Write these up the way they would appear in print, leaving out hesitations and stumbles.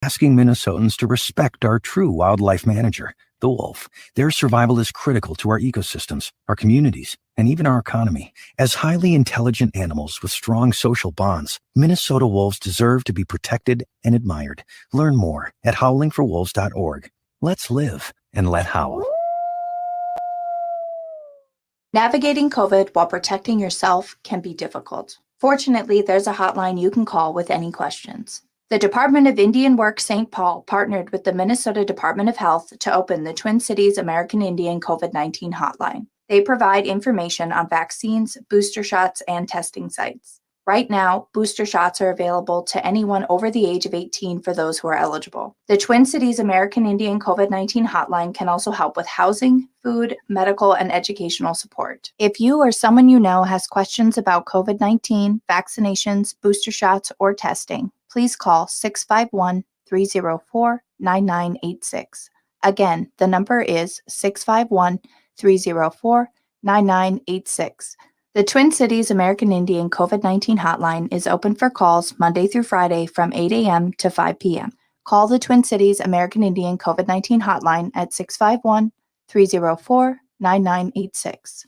asking Minnesotans to respect our true wildlife manager, the wolf. Their survival is critical to our ecosystems, our communities, and even our economy. As highly intelligent animals with strong social bonds, Minnesota wolves deserve to be protected and admired. Learn more at howlingforwolves.org. Let's live and let howl. Navigating COVID while protecting yourself can be difficult. Fortunately, there's a hotline you can call with any questions. The Department of Indian Work St. Paul partnered with the Minnesota Department of Health to open the Twin Cities American Indian COVID-19 hotline. They provide information on vaccines, booster shots, and testing sites. Right now, booster shots are available to anyone over the age of 18 for those who are eligible. The Twin Cities American Indian COVID-19 hotline can also help with housing, food, medical, and educational support. If you or someone you know has questions about COVID-19, vaccinations, booster shots, or testing, please call 651-304-9986. Again, the number is 651-304-9986. The Twin Cities American Indian COVID-19 hotline is open for calls Monday through Friday from 8 a.m. to 5 p.m. Call the Twin Cities American Indian COVID-19 hotline at 651-304-9986.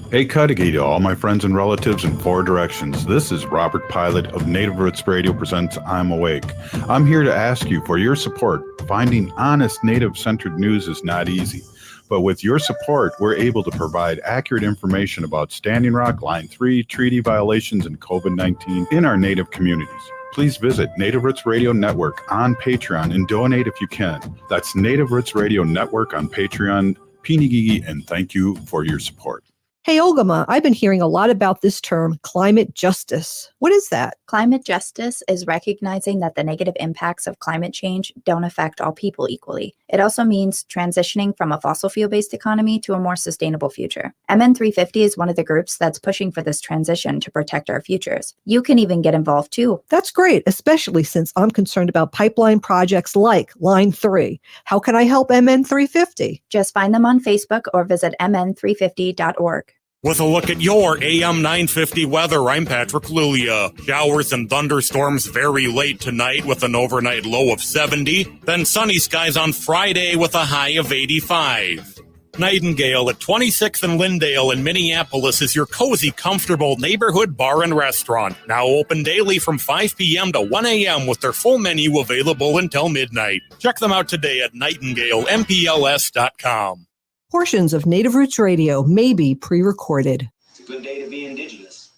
Hey, Cudahy to all my friends and relatives in four directions. This is Robert Pilot of Native Roots Radio presents I'm Awake. I'm here to ask you for your support. Finding honest Native-centered news is not easy. But with your support, we're able to provide accurate information about Standing Rock, Line 3, treaty violations, and COVID-19 in our Native communities. Please visit Native Roots Radio Network on Patreon and donate if you can. That's Native Roots Radio Network on Patreon. Pinigigi, and thank you for your support. Hey, Ogimaa, I've been hearing a lot about this term, climate justice. What is that? Climate justice is recognizing that the negative impacts of climate change don't affect all people equally. It also means transitioning from a fossil fuel-based economy to a more sustainable future. MN350 is one of the groups that's pushing for this transition to protect our futures. You can even get involved too. That's great, especially since I'm concerned about pipeline projects like Line 3. How can I help MN350? Just find them on Facebook or visit mn350.org. With a look at your AM 950 weather, I'm Patrick Lulia. Showers and thunderstorms very late tonight with an overnight low of 70. Then sunny skies on Friday with a high of 85. Nightingale at 26th and Lyndale in Minneapolis is your cozy, comfortable neighborhood bar and restaurant. Now open daily from 5 p.m. to 1 a.m. with their full menu available until midnight. Check them out today at nightingalempls.com. Portions of Native Roots Radio may be pre-recorded. It's a good day to be indigenous.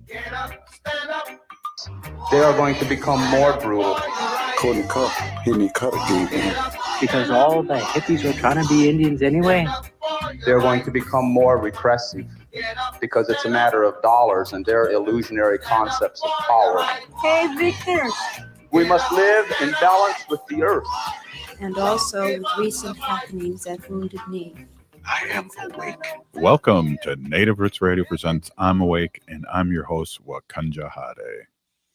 Get up, stand up. They are going to become more brutal. Couldn't cut, he need cut again. Because all the hippies were trying to be Indians anyway. They're going to become more repressive because it's a matter of dollars and their illusionary concepts of power. Hey, Victor. We must live in balance with the earth. And also with recent happenings at Wounded Knee. I am awake. Welcome to Native Roots Radio presents I'm Awake, and I'm your host, Wakanja Hade.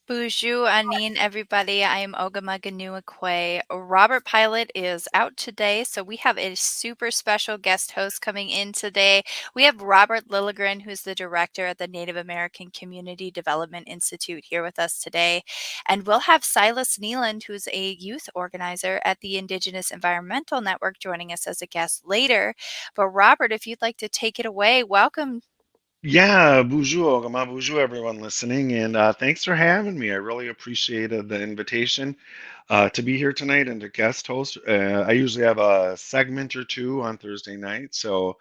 Bonjour, Anin, everybody. I am Ogimaa Ganuakwe. Robert Pilot is out today, so we have a super special guest host coming in today. We have Robert Lilligren, who's the director at the Native American Community Development Institute, here with us today. And we'll have Silas Neeland, who's a youth organizer at the Indigenous Environmental Network, joining us as a guest later. But Robert, if you'd like to take it away, welcome. Yeah, bonjour, Ogimaa, bonjour, everyone listening, and thanks for having me. I really appreciated the invitation to be here tonight and to guest host. I usually have a segment or two on Thursday night, so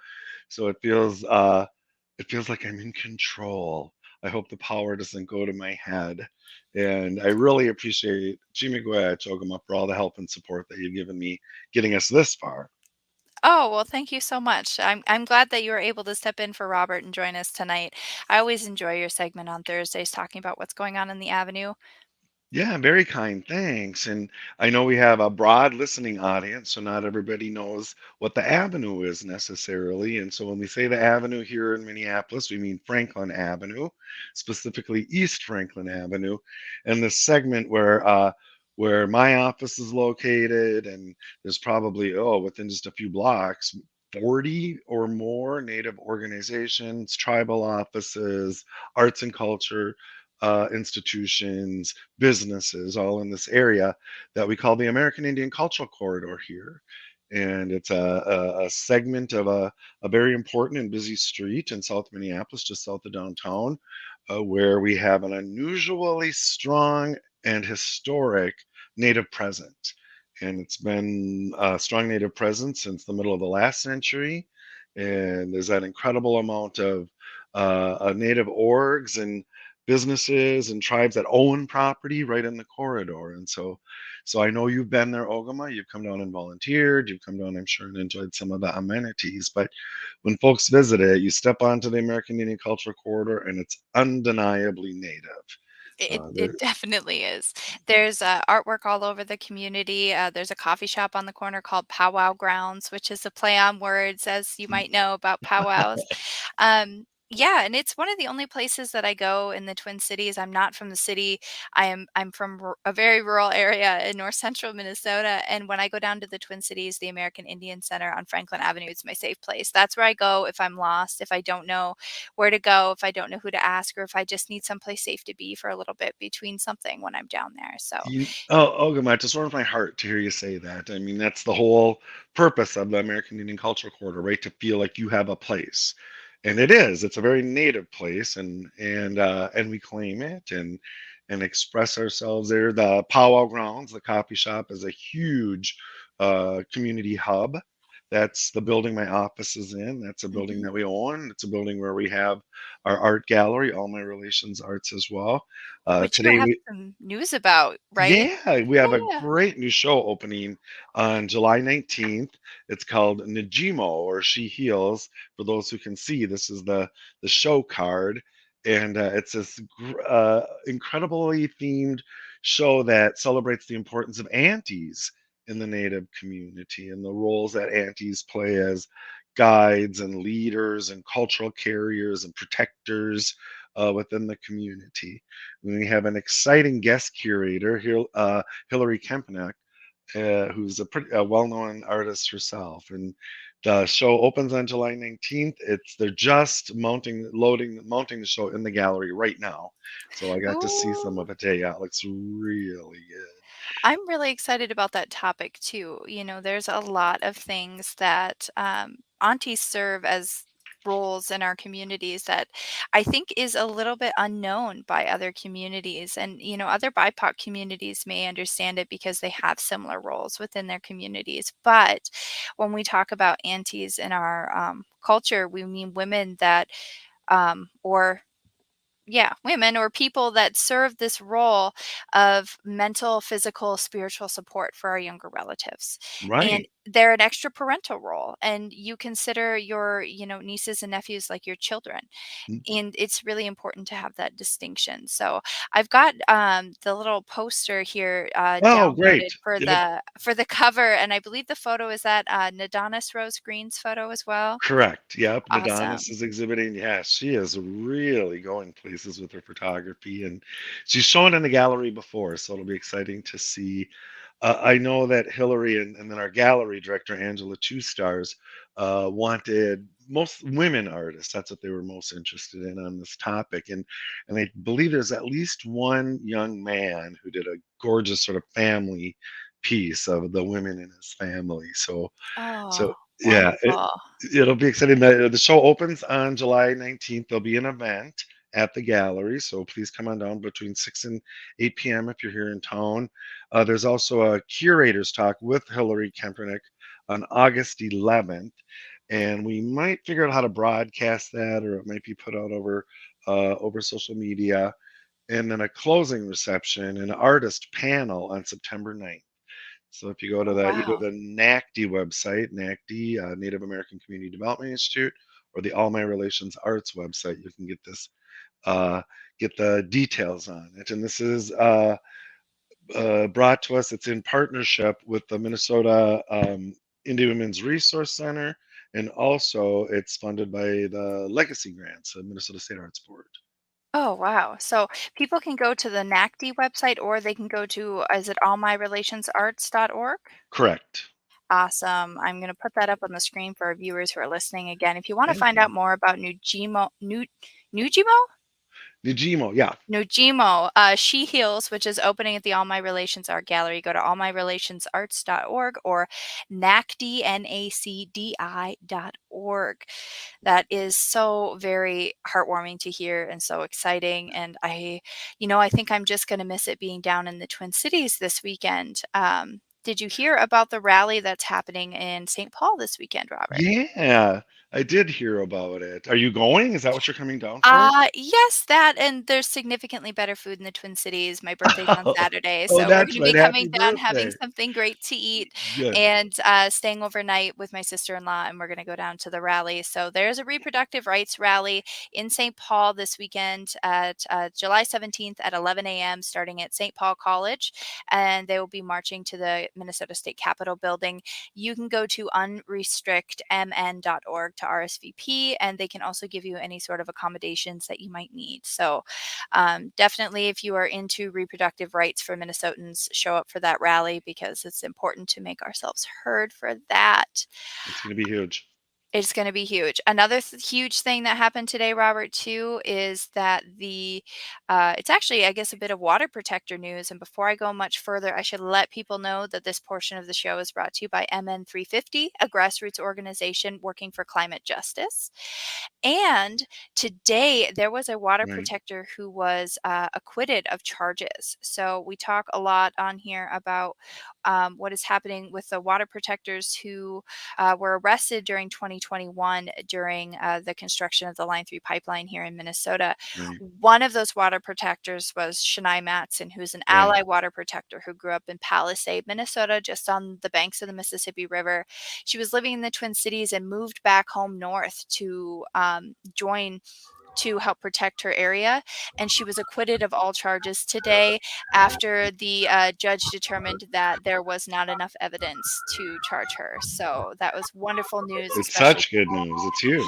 it feels like I'm in control. I hope the power doesn't go to my head, and I really appreciate Ogimaa for all the help and support that you've given me getting us this far. Oh, well, thank you so much. I'm glad that you were able to step in for Robert and join us tonight. I always enjoy your segment on Thursdays talking about what's going on in the Avenue. Yeah, very kind. Thanks. And I know we have a broad listening audience, so not everybody knows what the Avenue is necessarily. And so when we say the Avenue here in Minneapolis, we mean Franklin Avenue, specifically East Franklin Avenue. And this segment where my office is located, and there's probably, within just a few blocks, 40 or more Native organizations, tribal offices, arts and culture institutions, businesses, all in this area that we call the American Indian Cultural Corridor here. And it's a segment of a very important and busy street in South Minneapolis, just south of downtown, where we have an unusually strong and historic Native presence. And it's been a strong Native presence since the middle of the last century. And there's that incredible amount of Native orgs and businesses and tribes that own property right in the corridor. And so I know you've been there, Ogimaa. You've come down and volunteered. You've come down, I'm sure, and enjoyed some of the amenities. But when folks visit it, you step onto the American Indian Cultural Corridor, and it's undeniably Native. It definitely is. There's artwork all over the community. There's a coffee shop on the corner called Powwow Grounds, which is a play on words, as you might know about powwows. Yeah, and it's one of the only places that I go in the Twin Cities. I'm not from the city. I'm from a very rural area in north central Minnesota. And when I go down to the Twin Cities, the American Indian Center on Franklin Avenue is my safe place. That's where I go if I'm lost, if I don't know where to go, if I don't know who to ask, or if I just need someplace safe to be for a little bit between something when I'm down there. So Ogimaa, it just warms my heart to hear you say that. I mean, that's the whole purpose of the American Indian Cultural Corridor, right? To feel like you have a place, and it is. It's a very Native place, and we claim it and express ourselves there. The Powwow Grounds, the coffee shop, is a huge community hub. That's the building my office is in. That's a building that we own. It's a building where we have our art gallery, All My Relations Arts as well. which you Today have we some news about, right? Yeah, we have a Yeah. great new show opening on July 19th. It's called Najimo, or She Heals. For those who can see, this is the show card, and it's this incredibly themed show that celebrates the importance of aunties in the Native community and the roles that aunties play as guides and leaders and cultural carriers and protectors within the community. We have an exciting guest curator, Hillary Kempenack, who's a well-known artist herself. And the show opens on July 19th. They're just mounting the show in the gallery right now. So I got to see some of it today. Yeah, it looks really good. I'm really excited about that topic too. There's a lot of things that aunties serve as roles in our communities that I think is a little bit unknown by other communities. And, other BIPOC communities may understand it because they have similar roles within their communities. But when we talk about aunties in our culture, we mean women that, or yeah, women or people that serve this role of mental, physical, spiritual support for our younger relatives. And Right. they're an extra parental role. And you consider your, nieces and nephews like your children. Mm. And it's really important to have that distinction. So I've got the little poster here Oh, downloaded great. for Yep. the cover. And I believe the photo is that Nadonis Rose Green's photo as well. Correct. Yep. Nadonis Awesome. is exhibiting. Yeah, she is really going places with her photography, and she's shown in the gallery before, so it'll be exciting to see. I know that Hillary and then our gallery director, Angela Two Stars, wanted most women artists. That's what they were most interested in on this topic. And I believe there's at least one young man who did a gorgeous sort of family piece of the women in his family. So Oh, yeah, wonderful. it'll be exciting. The show opens on July 19th. There'll be an event at the gallery, so please come on down between 6 and 8 p.m. if you're here in town. There's also a curators talk with Hillary Kempernick on August 11th, and we might figure out how to broadcast that, or it might be put out over social media. And then a closing reception and artist panel on September 9th. So if you go to Oh, the either wow. the NACDI website, NACDI, Native American Community Development Institute, or the All My Relations Arts website, you can uh, get the details on it. And this is brought to us. It's in partnership with the Minnesota Indian Women's Resource Center, and also it's funded by the Legacy Grants, the Minnesota State Arts Board. Oh, wow. So people can go to the NACD website or they can go to, is it allmyrelationsarts.org? Correct. Awesome. I'm going to put that up on the screen for our viewers who are listening again. If you want to Thank find you. out more about Nujimo, Nijimo, yeah. Nojimo, She Heals, which is opening at the All My Relations Art Gallery. Go to allmyrelationsarts.org or NACDI, NACDI.org. That is so very heartwarming to hear and so exciting. And I think I'm just going to miss it being down in the Twin Cities this weekend. Did you hear about the rally that's happening in St. Paul this weekend, Robert? Yeah, I did hear about it. Are you going? Is that what you're coming down for? Yes, that, and there's significantly better food in the Twin Cities. My birthday's on Saturday, Oh, so we're that's gonna be right. Happy coming down, having birthday. something great to eat, Good. and staying overnight with my sister-in-law, and we're gonna go down to the rally. So there's a reproductive rights rally in St. Paul this weekend at July 17th at 11 a.m. starting at St. Paul College, and they will be marching to the Minnesota State Capitol building. You can go to unrestrictmn.org to RSVP, and they can also give you any sort of accommodations that you might need. So definitely, if you are into reproductive rights for Minnesotans, show up for that rally because it's important to make ourselves heard for that. It's going to be huge. It's going to be huge. Another huge thing that happened today, Robert, too, is that it's actually, I guess, a bit of water protector news. And before I go much further, I should let people know that this portion of the show is brought to you by MN350, a grassroots organization working for climate justice. And today there was a water protector who was acquitted of charges. So we talk a lot on here about what is happening with the water protectors who were arrested during 2021 during the construction of the Line 3 pipeline here in Minnesota. One of those water protectors was Shania Matson, who's an ally water protector who grew up in Palisade, Minnesota, just on the banks of the Mississippi River. She was living in the Twin Cities and moved back home north to join to help protect her area, and she was acquitted of all charges today after the judge determined that there was not enough evidence to charge her. So that was wonderful news. It's such good news. It's huge.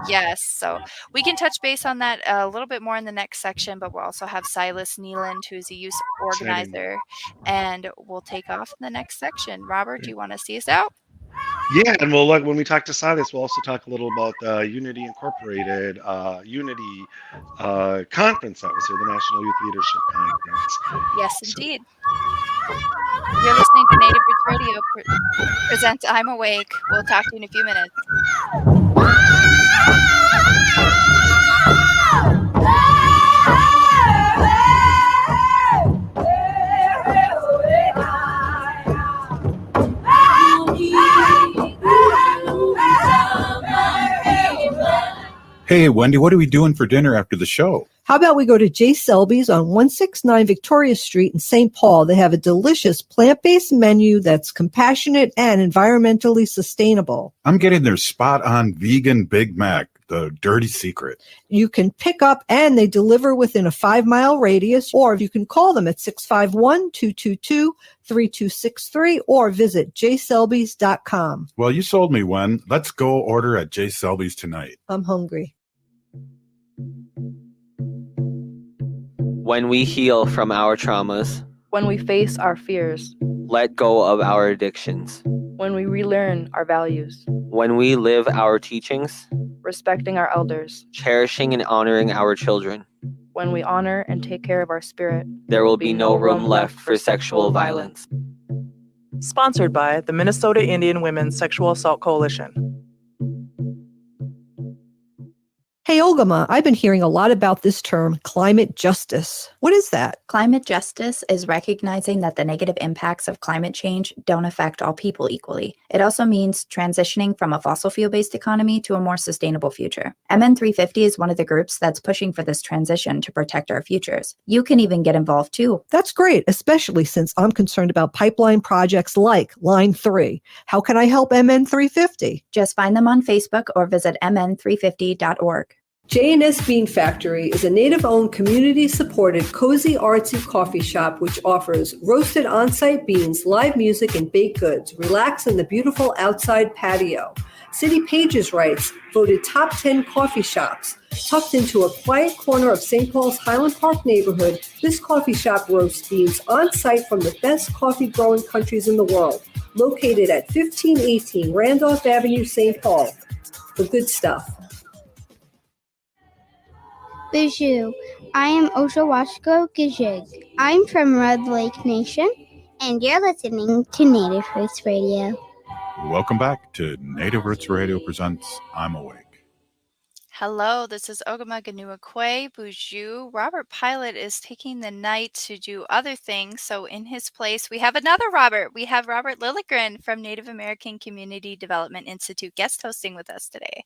Yes, so we can touch base on that a little bit more in the next section, but we'll also have Silas Neeland, who's a youth organizer, and we'll take off in the next section. Robert, do you want to see us out? Yeah, and we'll look when we talk to Silas. We'll also talk a little about the Unity Incorporated Unity conference that was here, the National Youth Leadership Conference. Yes, indeed. You're listening to Native Roots Radio presents I'm Awake. We'll talk to you in a few minutes. Hey, Wendy, what are we doing for dinner after the show? How about we go to J. Selby's on 169 Victoria Street in St. Paul? They have a delicious plant-based menu that's compassionate and environmentally sustainable. I'm getting their spot-on vegan Big Mac, the dirty secret. You can pick up and they deliver within a 5-mile radius, or you can call them at 651-222-3263 or visit jselbys.com. Well, you sold me, Wen. Let's go order at J. Selby's tonight. I'm hungry. When we heal from our traumas, when we face our fears, let go of our addictions, when we relearn our values, when we live our teachings, respecting our elders, cherishing and honoring our children, when we honor and take care of our spirit, there will be no room left for sexual violence. Sponsored by the Minnesota Indian Women's Sexual Assault Coalition. Hey, Ogimaa, I've been hearing a lot about this term, climate justice. What is that? Climate justice is recognizing that the negative impacts of climate change don't affect all people equally. It also means transitioning from a fossil fuel-based economy to a more sustainable future. MN350 is one of the groups that's pushing for this transition to protect our futures. You can even get involved too. That's great, especially since I'm concerned about pipeline projects like Line 3. How can I help MN350? Just find them on Facebook or visit mn350.org. J&S Bean Factory is a native-owned, community-supported, cozy, artsy coffee shop which offers roasted on-site beans, live music, and baked goods. Relax in the beautiful outside patio. City Pages writes, voted top 10 coffee shops. Tucked into a quiet corner of St. Paul's Highland Park neighborhood, this coffee shop roasts beans on-site from the best coffee-growing countries in the world. Located at 1518 Randolph Avenue, St. Paul. The good stuff. Bijou, I am Oshawashko Gijig. I'm from Red Lake Nation, and you're listening to Native Roots Radio. Welcome back to Native Roots Radio presents I'm Awake. Hello, this is Ogimaa Buju. Robert Pilot is taking the night to do other things, so in his place we have another Robert. We have Robert Lilligren from Native American Community Development Institute guest hosting with us today.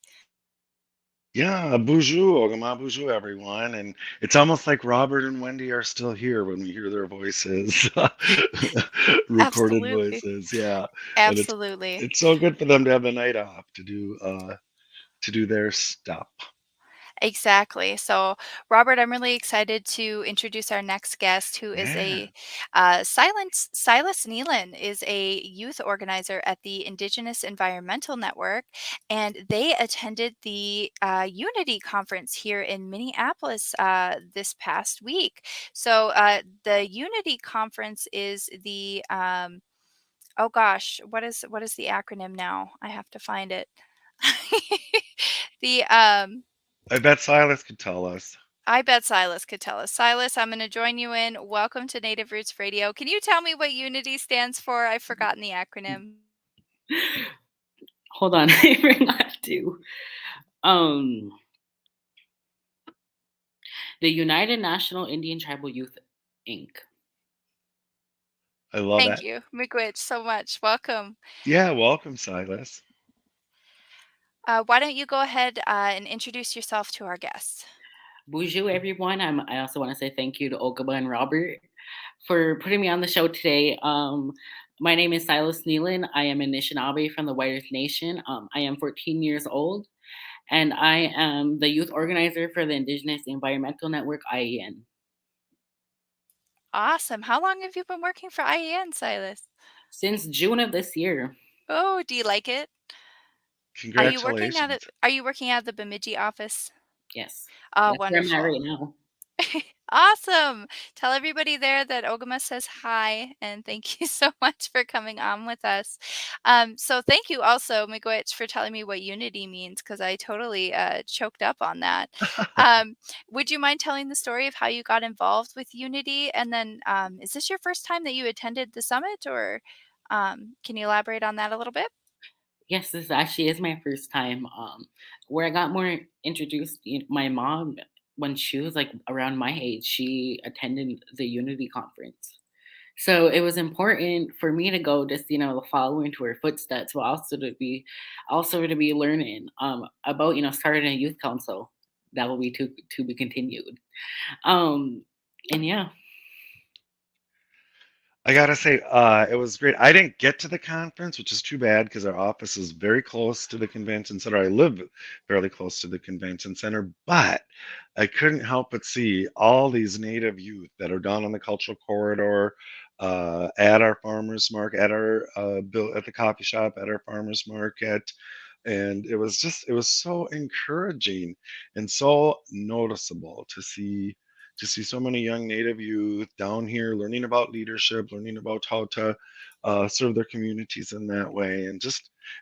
Yeah, bonjour, bonjour, everyone. And it's almost like Robert and Wendy are still here when we hear their voices, recorded Absolutely. voices. Yeah, Absolutely. And it's so good for them to have the night off to do their stuff. Exactly. So, Robert, I'm really excited to introduce our next guest, who is Silas Neeland is a youth organizer at the Indigenous Environmental Network, and they attended the Unity Conference here in Minneapolis this past week. So, the Unity Conference is the oh gosh, what is the acronym now? I have to find it. the I bet Silas could tell us. I bet Silas could tell us. Silas, I'm going to join you in. Welcome to Native Roots Radio. Can you tell me what Unity stands for? I've forgotten the acronym. Hold on, I forgot to. The United National Indian Tribal Youth, Inc. I love Thank that. you, Miigwech, so much. Welcome. Yeah, welcome, Silas. Why don't you go ahead and introduce yourself to our guests? Bonjour, everyone. I also want to say thank you to Ogimaa and Robert for putting me on the show today. My name is Silas Neeland. I am a Anishinaabe from the White Earth Nation. I am 14 years old, and I am the youth organizer for the Indigenous Environmental Network, IEN. Awesome. How long have you been working for IEN, Silas? Since June of this year. Oh, do you like it? Congratulations. Are you working at the Bemidji office? Yes. Oh, That's wonderful. where I'm at right now. Awesome. Tell everybody there that Ogimaa says hi, and thank you so much for coming on with us. So thank you also, Miigwech, for telling me what unity means, because I totally choked up on that. Would you mind telling the story of how you got involved with Unity? And then is this your first time that you attended the summit, or can you elaborate on that a little bit? Yes, this actually is my first time. Where I got more introduced, my mom, when she was like around my age, she attended the Unity Conference. So it was important for me to go, just follow into her footsteps, but also to be learning about starting a youth council. That will be to be continued. And yeah. I gotta say, it was great. I didn't get to the conference, which is too bad because our office is very close to the convention center. I live fairly close to the convention center, but I couldn't help but see all these Native youth that are down on the cultural corridor, at our farmers market, at the coffee shop, at our farmers market. And it was so encouraging and so noticeable to see so many young Native youth down here learning about leadership, learning about how to serve their communities in that way. And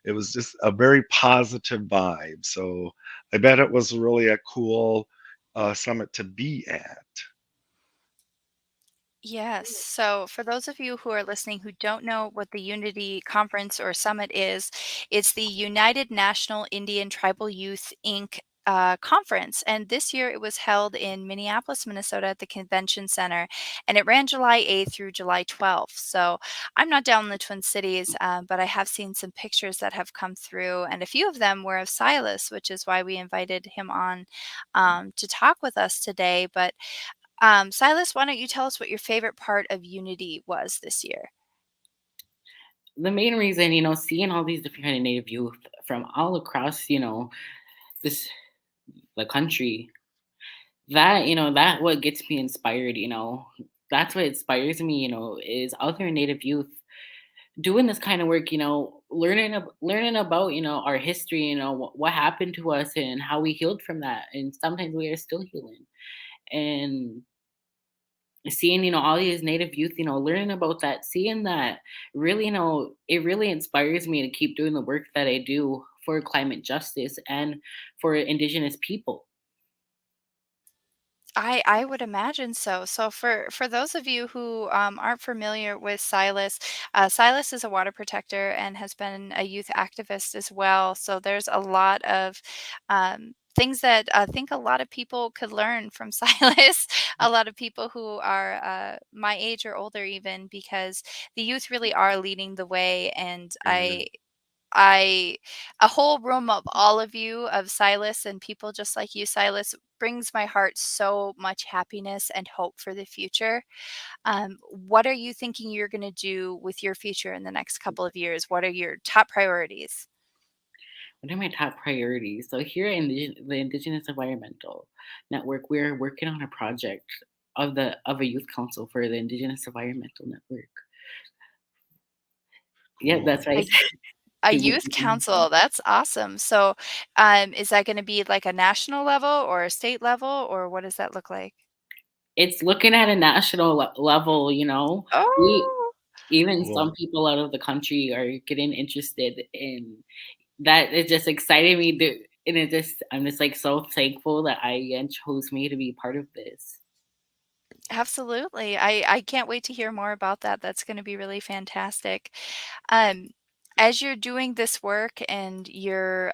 it was just a very positive vibe. So I bet it was really a cool summit to be at. Yes. So, for those of you who are listening who don't know what the Unity Conference or Summit is, it's the United National Indian Tribal Youth Inc. Conference. And this year it was held in Minneapolis, Minnesota at the Convention Center, and it ran July 8th through July 12th. So, I'm not down in the Twin Cities, but I have seen some pictures that have come through, and a few of them were of Silas, which is why we invited him on to talk with us today. But Silas, why don't you tell us what your favorite part of Unity was this year? The main reason, seeing all these different kind of Native youth from all across, the country, that what gets me inspired, that's what inspires me, is other Native youth doing this kind of work, learning about, our history, what happened to us and how we healed from that. And sometimes we are still healing. And seeing all these Native youth learning about that, seeing that, really it really inspires me to keep doing the work that I do for climate justice and for Indigenous people. I would imagine so. So for those of you who aren't familiar with Silas, Silas is a water protector and has been a youth activist as well. So there's a lot of things that I think a lot of people could learn from Silas. A lot of people who are my age or older, even because the youth really are leading the way, and I a whole room of all of you, of Silas and people just like you, Silas, brings my heart so much happiness and hope for the future. What are you thinking you're going to do with your future in the next couple of years? What are your top priorities? What are my top priorities? So here in the Indigenous Environmental Network, we're working on a project of a youth council for the Indigenous Environmental Network. Yeah, that's right. A youth council, that's awesome. So, is that going to be like a national level or a state level, or what does that look like? It's looking at a national level, you know. Oh, Even Cool. some people out of the country are getting interested in that. It just excited me and I'm just like so thankful that IEN chose me to be part of this. absolutely. I can't wait to hear more about that. That's going to be really fantastic. Um, as you're doing this work and you're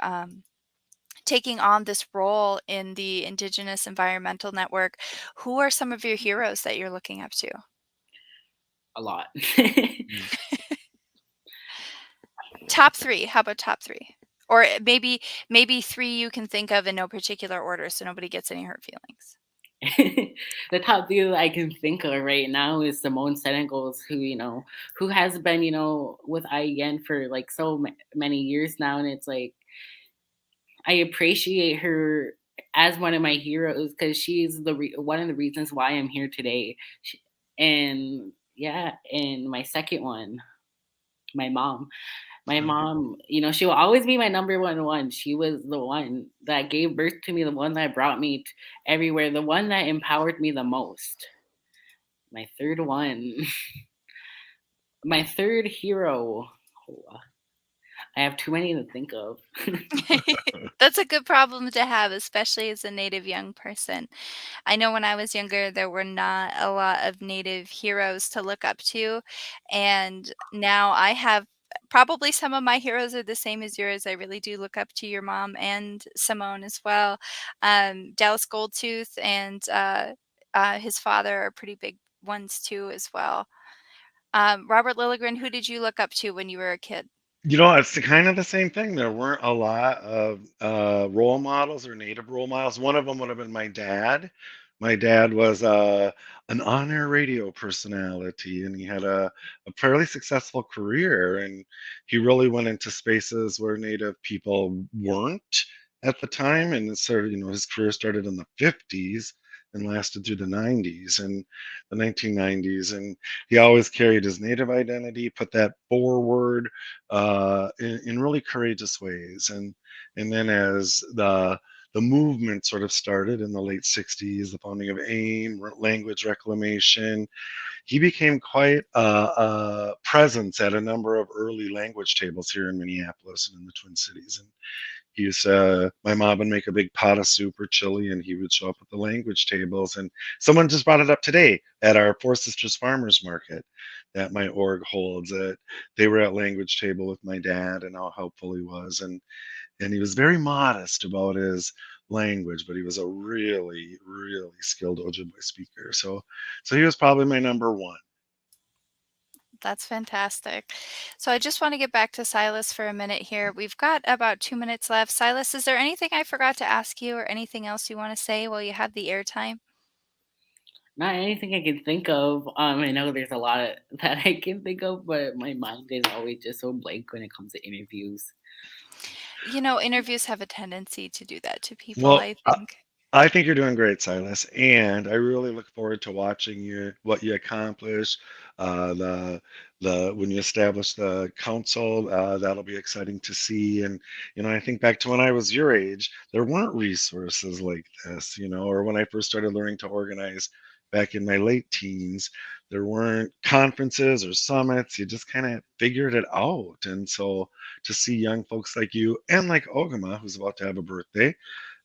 taking on this role in the Indigenous Environmental Network, who are some of your heroes that you're looking up to? A lot. Top 3. How about top 3? Or maybe 3 you can think of in no particular order so nobody gets any hurt feelings. The top view that I can think of right now is Simone Senegals, who has been, with IEN for like so many years now. And it's like, I appreciate her as one of my heroes because she's one of the reasons why I'm here today. And yeah, and my second one, my mom. My mom, she will always be my number one. She was the one that gave birth to me, the one that brought me everywhere, the one that empowered me the most. My third one, my third hero. I have too many to think of. That's a good problem to have, especially as a Native young person. I know when I was younger, there were not a lot of Native heroes to look up to. And now I have probably some of my heroes are the same as yours. I really do look up to your mom and Simone as well. Dallas Goldtooth and his father are pretty big ones too, as well. Robert Lilligren, who did you look up to when you were a kid? It's kind of the same thing. There weren't a lot of role models or native role models. One of them would have been my dad. My dad was an on-air radio personality, and he had a fairly successful career. And he really went into spaces where native people weren't at the time. And his career started in the 50s and lasted through the 90s and the 1990s. And he always carried his native identity, put that forward in really courageous ways. And then as the movement sort of started in the late 60s, the founding of AIM, language reclamation, he became quite a presence at a number of early language tables here in Minneapolis and in the Twin Cities. And he used my mom would make a big pot of soup or chili, and he would show up at the language tables. And someone just brought it up today at our Four Sisters Farmers Market that my org holds. That they were at language table with my dad, and how helpful he was. And he was very modest about his language, but he was a really, really skilled Ojibwe speaker. So he was probably my number one. That's fantastic. So I just want to get back to Silas for a minute here. We've got about 2 minutes left. Silas, is there anything I forgot to ask you or anything else you want to say while you have the airtime? Not anything I can think of. I know there's a lot that I can think of, but my mind is always just so blank when it comes to interviews. Interviews have a tendency to do that to people, Well, I think. I think you're doing great, Silas, and I really look forward to watching what you accomplish. The when you establish the council, that'll be exciting to see. And I think back to when I was your age, there weren't resources like this, or when I first started learning to organize back in my late teens, there weren't conferences or summits. You just kind of figured it out. And so to see young folks like you and like Ogimaa, who's about to have a birthday,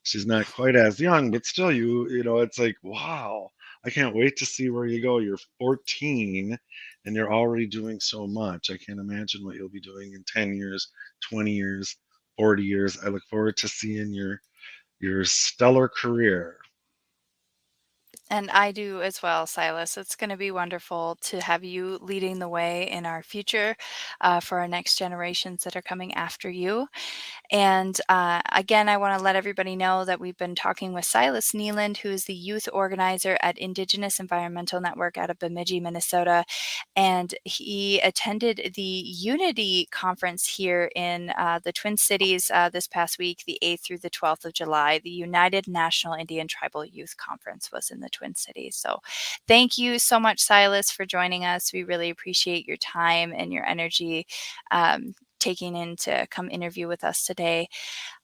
She's not quite as young, but still, it's like, wow, I can't wait to see where you go. You're 14 and you're already doing so much. I can't imagine what you'll be doing in 10 years, 20 years, 40 years. I look forward to seeing your stellar career. And I do as well, Silas. It's going to be wonderful to have you leading the way in our future for our next generations that are coming after you. And again, I want to let everybody know that we've been talking with Silas Neeland, who is the youth organizer at Indigenous Environmental Network out of Bemidji, Minnesota. And he attended the Unity Conference here in the Twin Cities this past week, the 8th through the 12th of July. The United National Indian Tribal Youth Conference was in the Twin Cities. So thank you so much, Silas, for joining us. We really appreciate your time and your energy taking in to come interview with us today.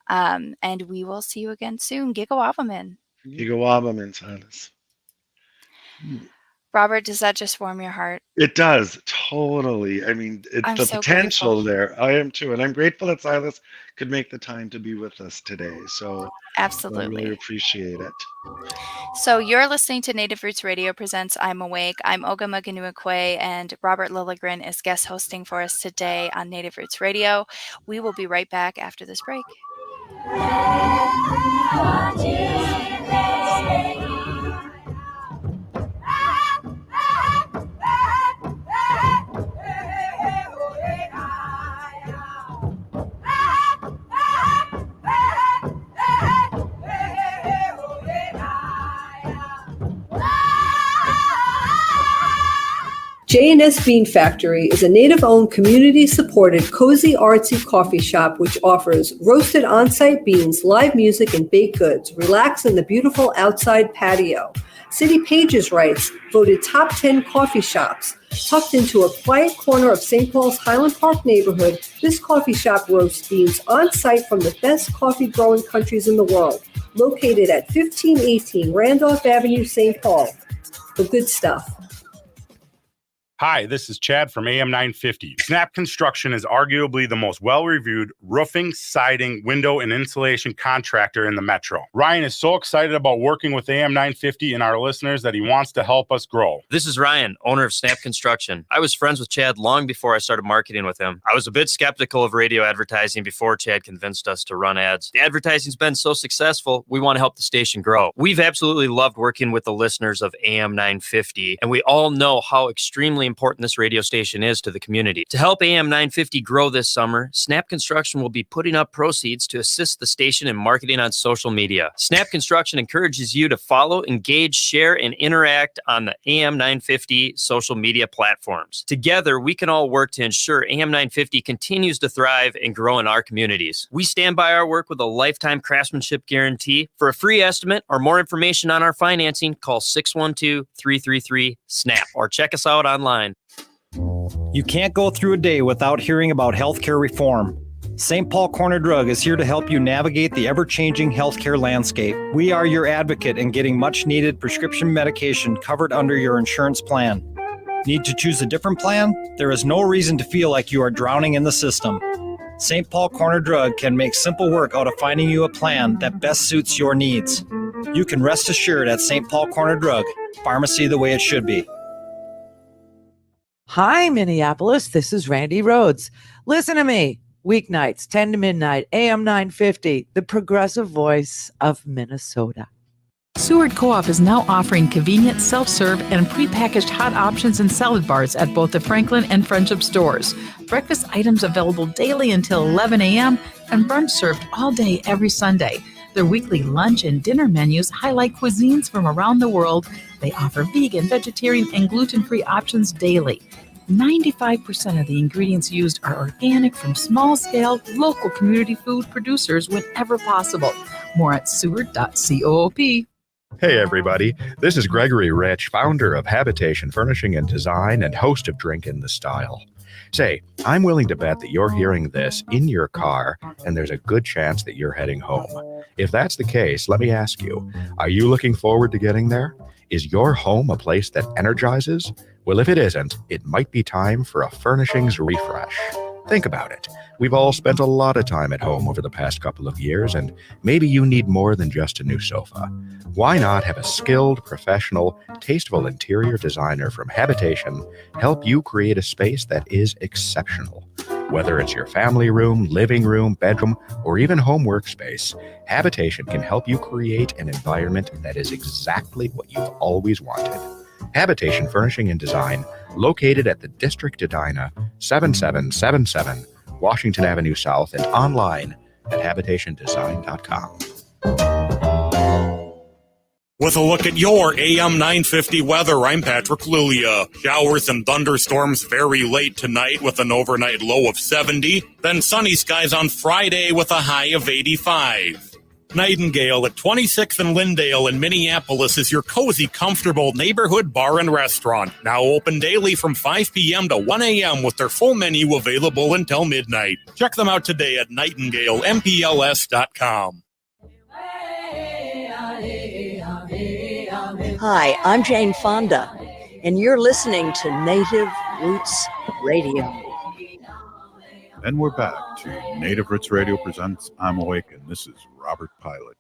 And we will see you again soon. Gigawabamin. Gigawabamin, Silas. Robert, does that just warm your heart? It does, totally. I mean, I'm the so potential grateful. there. I am too. And I'm grateful that Silas could make the time to be with us today. So Absolutely. I really appreciate it. So you're listening to Native Roots Radio presents I'm Awake. I'm Ogimaa Ginuikwe, and Robert Lilligren is guest hosting for us today on Native Roots Radio. We will be right back after this break. J&S Bean Factory is a native-owned, community-supported, cozy, artsy coffee shop which offers roasted on-site beans, live music, and baked goods. Relax in the beautiful outside patio. City Pages writes, voted top 10 coffee shops. Tucked into a quiet corner of St. Paul's Highland Park neighborhood, this coffee shop roasts beans on-site from the best coffee-growing countries in the world. Located at 1518 Randolph Avenue, St. Paul. The good stuff. Hi, this is Chad from AM 950. Snap Construction is arguably the most well-reviewed roofing, siding, window, and insulation contractor in the metro. Ryan is so excited about working with AM 950 and our listeners that he wants to help us grow. This is Ryan, owner of Snap Construction. I was friends with Chad long before I started marketing with him. I was a bit skeptical of radio advertising before Chad convinced us to run ads. The advertising's been so successful, we want to help the station grow. We've absolutely loved working with the listeners of AM 950, and we all know how extremely important this radio station is to the community. To help AM 950 grow this summer, Snap Construction will be putting up proceeds to assist the station in marketing on social media. Snap Construction encourages you to follow, engage, share, and interact on the AM 950 social media platforms. Together, we can all work to ensure AM 950 continues to thrive and grow in our communities. We stand by our work with a lifetime craftsmanship guarantee. For a free estimate or more information on our financing, call 612-333-SNAP or check us out online. You can't go through a day without hearing about healthcare reform. St. Paul Corner Drug is here to help you navigate the ever-changing healthcare landscape. We are your advocate in getting much-needed prescription medication covered under your insurance plan. Need to choose a different plan? There is no reason to feel like you are drowning in the system. St. Paul Corner Drug can make simple work out of finding you a plan that best suits your needs. You can rest assured at St. Paul Corner Drug, pharmacy the way it should be. Hi, Minneapolis. This is Randy Rhodes. Listen to me. Weeknights, 10 to midnight, AM 950, the progressive voice of Minnesota. Seward Co-op is now offering convenient self-serve and prepackaged hot options and salad bars at both the Franklin and Friendship stores. Breakfast items available daily until 11 a.m. and brunch served all day every Sunday. Their weekly lunch and dinner menus highlight cuisines from around the world. They offer vegan, vegetarian, and gluten-free options daily. 95% of the ingredients used are organic from small-scale, local community food producers whenever possible. More at seward.coop. Hey everybody, this is Gregory Rich, founder of Habitation Furnishing and Design and host of Drink in the Style. Say, I'm willing to bet that you're hearing this in your car and there's a good chance that you're heading home. If that's the case, let me ask you, are you looking forward to getting there? Is your home a place that energizes? Well, if it isn't, it might be time for a furnishings refresh. Think about it. We've all spent a lot of time at home over the past couple of years, and maybe you need more than just a new sofa. Why not have a skilled, professional, tasteful interior designer from Habitation help you create a space that is exceptional? Whether it's your family room, living room, bedroom, or even home workspace, Habitation can help you create an environment that is exactly what you've always wanted. Habitation Furnishing and Design, located at the District Edina, 7777 Washington Avenue South, and online at habitationdesign.com. With a look at your AM 950 weather, I'm Patrick Lulia. Showers and thunderstorms very late tonight with an overnight low of 70. Then sunny skies on Friday with a high of 85. Nightingale at 26th and Lyndale in Minneapolis is your cozy, comfortable neighborhood bar and restaurant. Now open daily from 5 p.m. to 1 a.m. with their full menu available until midnight. Check them out today at nightingalempls.com. Hi, I'm Jane Fonda, and you're listening to Native Roots Radio. And we're back to Native Roots Radio presents I'm Awake, and this is Robert Pilot.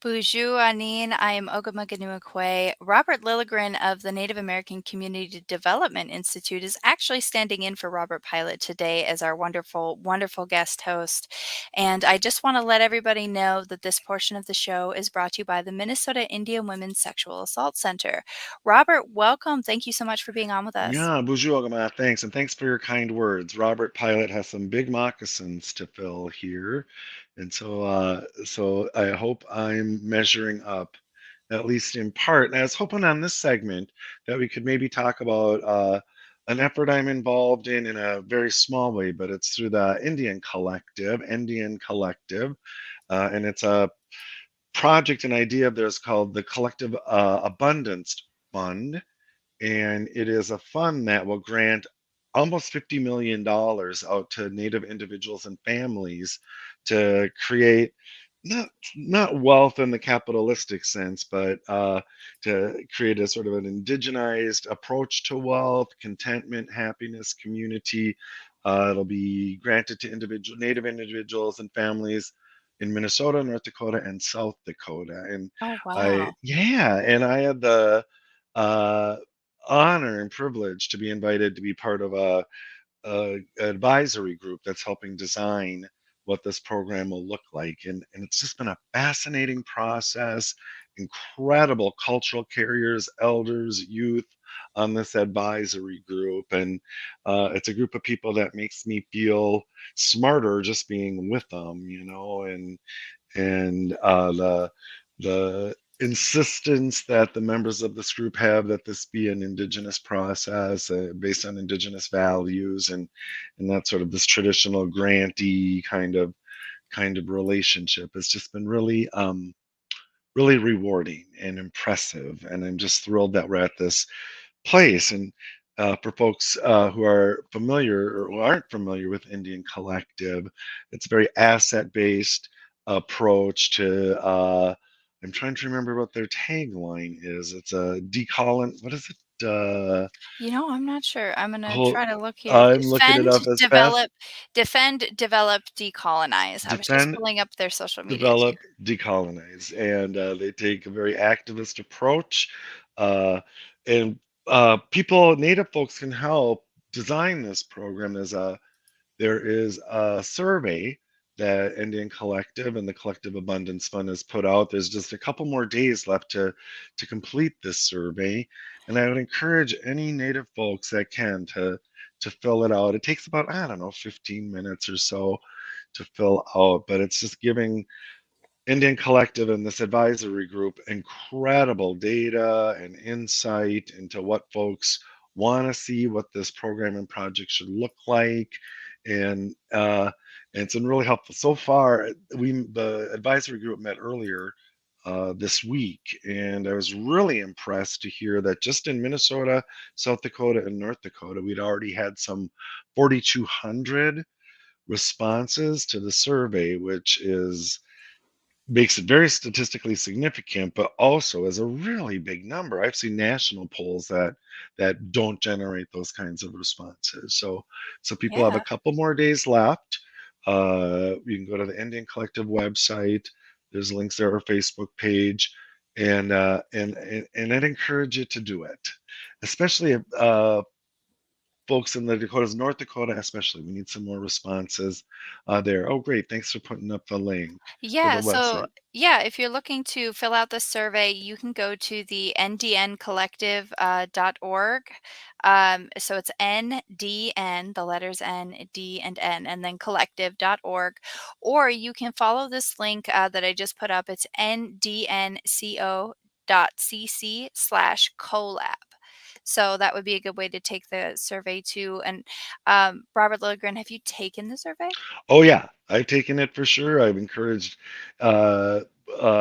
Bonjour, Anine. I am Ogimaa Ganuakwe. Robert Lilligren of the Native American Community Development Institute is actually standing in for Robert Pilot today as our wonderful, wonderful guest host. And I just want to let everybody know that this portion of the show is brought to you by the Minnesota Indian Women's Sexual Assault Center. Robert, welcome. Thank you so much for being on with us. Yeah, bonjour, Ogimaa. Thanks, and thanks for your kind words. Robert Pilot has some big moccasins to fill here. And so I hope I'm measuring up, at least in part. And I was hoping on this segment that we could maybe talk about an effort I'm involved in a very small way, but it's through the Indian Collective, and it's a project, an idea of theirs called the Collective Abundance Fund. And it is a fund that will grant almost $50 million out to Native individuals and families to create not wealth in the capitalistic sense, but to create a sort of an indigenized approach to wealth, contentment, happiness, community. It'll be granted to Native individuals and families in Minnesota, North Dakota, and South Dakota. And Oh, wow. I had the honor and privilege to be invited to be part of a advisory group that's helping design what this program will look like. And it's just been a fascinating process, incredible cultural carriers, elders, youth on this advisory group. And it's a group of people that makes me feel smarter just being with them, and the insistence that the members of this group have that this be an indigenous process based on indigenous values and that sort of this traditional grantee kind of relationship has just been really really rewarding and impressive. And I'm just thrilled that we're at this place. And for folks who are familiar or who aren't familiar with Indian Collective, it's a very asset-based approach to I'm trying to remember what their tagline is. It's a what is it? I'm not sure. I'm going to Hold- try to look here. I'm looking it up as fast. Defend, develop, decolonize. I was just Defend, pulling up their social media. develop, decolonize, and they take a very activist approach, and Native folks can help design this program. There is a survey that Indian Collective and the Collective Abundance Fund has put out. There's just a couple more days left to complete this survey, and I would encourage any Native folks that can to fill it out. It takes about 15 minutes or so to fill out, but it's just giving Indian Collective and this advisory group incredible data and insight into what folks want to see, what this program and project should look like, and it's been really helpful so far. The advisory group met earlier this week, and I was really impressed to hear that just in Minnesota, South Dakota, and North Dakota, we'd already had some 4,200 responses to the survey, which is makes it very statistically significant, but also as a really big number. I've seen national polls that don't generate those kinds of responses. So people have a Yeah. couple more days left. You can go to the Indian Collective website. There's links there, our Facebook page, and I'd encourage you to do it, especially if folks in the Dakotas, North Dakota especially. We need some more responses there. Oh, great! Thanks for putting up the link for the Yeah, so website. yeah, if you're looking to fill out the survey, you can go to the ndncollective.org. So it's NDN, the letters N, D, and N, and then collective.org. Or you can follow this link that I just put up. It's ndnco.cc/collab. So that would be a good way to take the survey too. And Robert Lilligren, have you taken the survey? Oh yeah, I've taken it for sure. I've encouraged uh,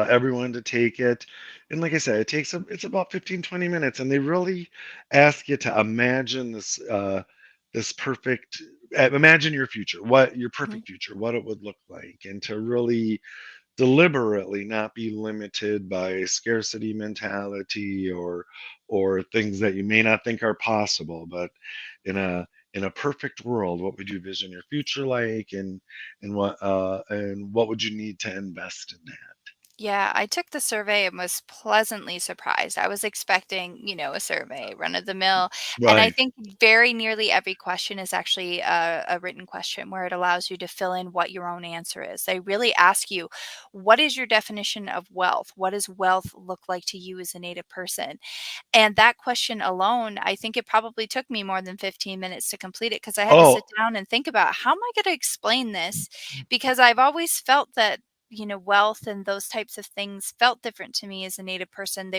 everyone to take it. And like I said, it's about 15, 20 minutes, and they really ask you to imagine this perfect imagine your future, what your Mhm. perfect future, what it would look like, and to really deliberately not be limited by scarcity mentality or things that you may not think are possible, but in a perfect world, what would you vision your future like, and what would you need to invest in that? Yeah, I took the survey and was pleasantly surprised. I was expecting, a survey, run of the mill. And I Right. think very nearly every question is actually a written question where it allows you to fill in what your own answer is. They really ask you, what is your definition of wealth? What does wealth look like to you as a Native person? And that question alone, I think it probably took me more than 15 minutes to complete it because I had to sit Oh, down and think about how am I going to explain this? Because I've always felt that wealth and those types of things felt different to me as a Native person.